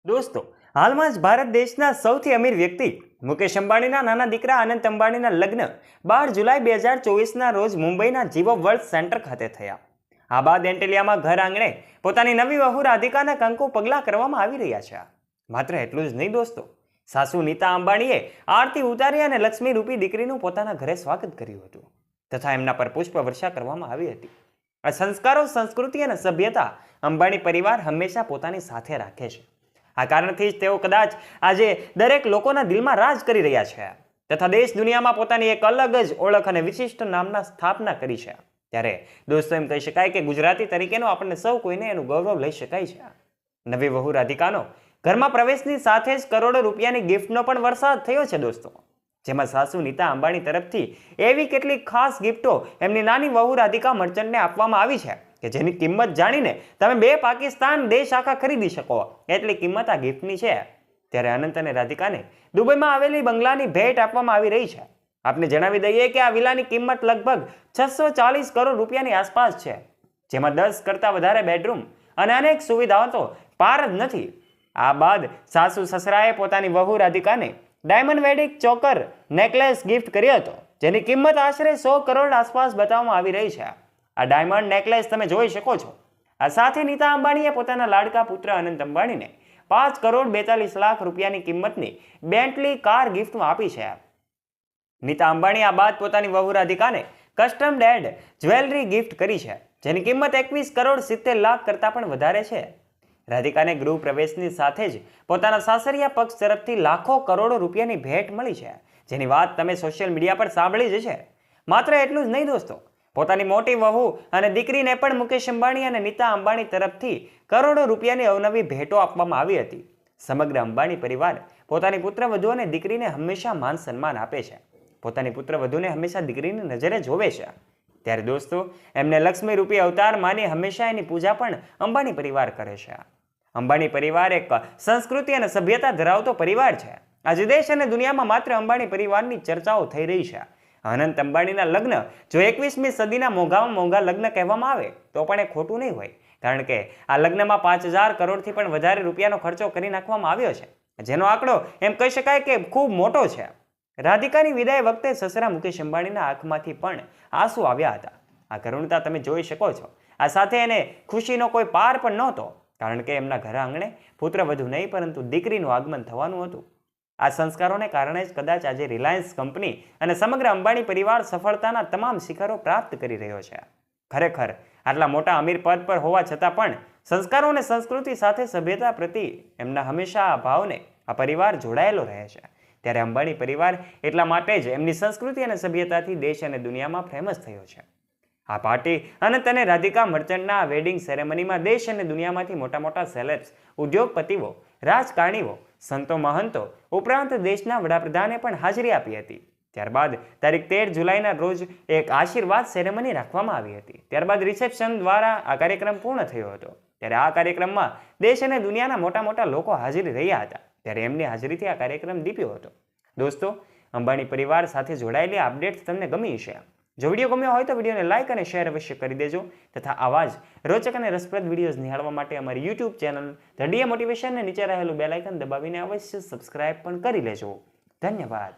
દોસ્તો, હાલમાં જ ભારત દેશના સૌથી અમીર વ્યક્તિ મુકેશ અંબાણીના નાના દીકરા અનંત અંબાણીના લગ્ન 12 જુલાઈ 2024ના રોજ મુંબઈના જીવો વર્લ્ડ સેન્ટર ખાતે થયા. આ બાદ એન્ટિલિયામાં ઘર આંગણે પોતાની નવી વહુ રાધિકાના કંકુ પગલાં કરવામાં આવી રહ્યા છે. માત્ર એટલું જ નહીં દોસ્તો, સાસુ નીતા અંબાણીએ આરતી ઉતારી અને લક્ષ્મી રૂપી દીકરીનું પોતાના ઘરે સ્વાગત કર્યું હતું તથા એમના પર પુષ્પ વર્ષા કરવામાં આવી હતી. આ સંસ્કારો, સંસ્કૃતિ અને સભ્યતા અંબાણી પરિવાર હંમેશા પોતાની સાથે રાખે છે. આ કારણથી જ તેઓ કદાચ આજે દરેક લોકોના દિલમાં રાજ કરી રહ્યા છે તથા દેશ દુનિયામાં પોતાની એક અલગ જ ઓળખ અને વિશિષ્ટ નામના સ્થાપના કરી છે. ત્યારે દોસ્તો, એમ કહી શકાય કે ગુજરાતી તરીકેનો આપણને સૌ કોઈને એનું ગૌરવ લઈ શકાય છે. નવી વહુ રાધિકાનો ઘરમાં પ્રવેશની સાથે જ કરોડો રૂપિયાની ગિફ્ટનો પણ વરસાદ થયો છે દોસ્તો, જેમાં સાસુ નીતા અંબાણી તરફથી એવી કેટલીક ખાસ ગિફ્ટો એમની નાની વહુ રાધિકા મર્ચન્ટને આપવામાં આવી છે કે જેની કિંમત જાણીને તમે 2 પાકિસ્તાન દેશ આખા ખરીદી શકો એટલી કિંમત આ ગિફ્ટની છે. ત્યારે અનંત અને રાધિકાને દુબઈમાં આવેલી બંગલાની ભેટ આપવામાં આવી રહી છે. આપને જણાવી દઈએ કે આ વિલાની કિંમત લગભગ 640 કરોડ રૂપિયાની આસપાસ છે, જેમાં 10 કરતાં વધારે બેડરૂમ અને અનેક સુવિધાઓ તો પાર જ નથી. આ બાદ સાસુ સસરાએ પોતાની વહુ રાધિકાને diamond wedding choker necklace gift કર્યો હતો, જેની કિંમત આશરે 100 કરોડ આસપાસ બતાવવામાં આવી રહી છે. આ ડાયમંડ નેકલેસ તમે જોઈ શકો છો. આ સાથે નીતા અંબાણીએ પોતાના લાડકા પુત્ર અનંત અંબાણીને 5 કરોડ 42 લાખ રૂપિયાની કિંમતની બેન્ટલી કાર ગિફ્ટમાં આપી છે. નીતા અંબાણી આ બાદ પોતાની વહુ રાધિકાને કસ્ટમ ડેડ જ્વેલરી ગિફ્ટ કરી છે, જેની કિંમત 21 કરોડ 70 લાખ કરતાં પણ વધારે છે. રાધિકાને ગૃહ પ્રવેશની સાથે જ પોતાના સાસરિયા પક્ષ તરફથી લાખો કરોડો રૂપિયાની ભેટ મળી છે, જેની વાત તમે સોશિયલ મીડિયા પર સાંભળી જ છે. માત્ર એટલું જ નહીં દોસ્તો, પોતાની મોટી વહુ અને દીકરીને પણ મુકેશ અંબાણી અને નીતા અંબાણી તરફથી કરોડો રૂપિયાની અવનવી ભેટો આપવામાં આવી હતી. સમગ્ર અંબાણી પરિવાર પોતાની પુત્રવધુ અને દીકરીને હંમેશા માન સન્માન આપે છે, પોતાની પુત્રવધુને હંમેશા દીકરીની નજરે જોવે છે. ત્યારે દોસ્તો, એમને લક્ષ્મી રૂપી અવતાર માની હંમેશા એની પૂજા પણ અંબાણી પરિવાર કરે છે. અંબાણી પરિવાર એક સંસ્કૃતિ અને સભ્યતા ધરાવતો પરિવાર છે. આજે દેશ અને દુનિયામાં માત્ર અંબાણી પરિવારની ચર્ચાઓ થઈ રહી છે. અનંત અંબાણીના લગ્ન જો 21મી સદીના મોંઘામાં મોંઘા લગ્ન કહેવામાં આવે તો પણ એ ખોટું નહીં હોય, કારણ કે આ લગ્નમાં 5000 કરોડથી પણ વધારે રૂપિયાનો ખર્ચો કરી નાખવામાં આવ્યો છે, જેનો આંકડો એમ કહી શકાય કે ખૂબ મોટો છે. રાધિકાની વિદાય વખતે સસરા મુકેશ અંબાણીના આંખમાંથી પણ આંસુ આવ્યા હતા. આ કરુણતા તમે જોઈ શકો છો. આ સાથે એને ખુશીનો કોઈ પાર પણ નહોતો, કારણ કે એમના ઘર આંગણે પુત્રવધુ નહીં પરંતુ દીકરીનું આગમન થવાનું હતું. આ સંસ્કારોને કારણે જ કદાચ આજે રિલાયન્સ કંપની અને સમગ્ર અંબાણી પરિવાર સફળતાના તમામ શિખરો પ્રાપ્ત કરી રહ્યો છે. ખરેખર આટલા મોટા અમીર પદ પર હોવા છતાં પણ સંસ્કારો અને સંસ્કૃતિ સાથે સભ્યતા પ્રતિ એમના હંમેશા આ ભાવને આ પરિવાર જોડાયેલો રહે છે. ત્યારે અંબાણી પરિવાર એટલા માટે જ એમની સંસ્કૃતિ અને સભ્યતાથી દેશ અને દુનિયામાં ફેમસ થયો છે. આ પાર્ટી અનંત અને રાધિકા મર્ચન્ટના વેડિંગ સેરેમનીમાં દેશ અને દુનિયામાંથી મોટા મોટા સેલેબ્સ, ઉદ્યોગપતિઓ, રાજકારણીઓ, સંતો મહંતો ઉપરાંત દેશના વડાપ્રધાને પણ હાજરી આપી હતી. ત્યારબાદ તારીખ 13 જુલાઈના રોજ એક આશીર્વાદ સેરેમની રાખવામાં આવી હતી. ત્યારબાદ રિસેપ્શન દ્વારા આ કાર્યક્રમ પૂર્ણ થયો હતો. ત્યારે આ કાર્યક્રમમાં દેશ અને દુનિયાના મોટા મોટા લોકો હાજરી રહ્યા હતા. ત્યારે એમની હાજરીથી આ કાર્યક્રમ દીપ્યો હતો. દોસ્તો, અંબાણી પરિવાર સાથે જોડાયેલી અપડેટ્સ તમને ગમી છે? જો વિડીયો ગમ્યો હોય તો વિડીયોને લાઇક અને શેર અવશ્ય કરી દેજો તથા આવા જ રોચક અને રસપ્રદ વિડીયોઝ નિહાળવા માટે અમારી યુટ્યુબ ચેનલ ધ ડીએ મોટિવેશનને નીચે રહેલું બેલ આઇકન દબાવીને અવશ્ય સબસ્ક્રાઇબ પણ કરી લેજો. ધન્યવાદ.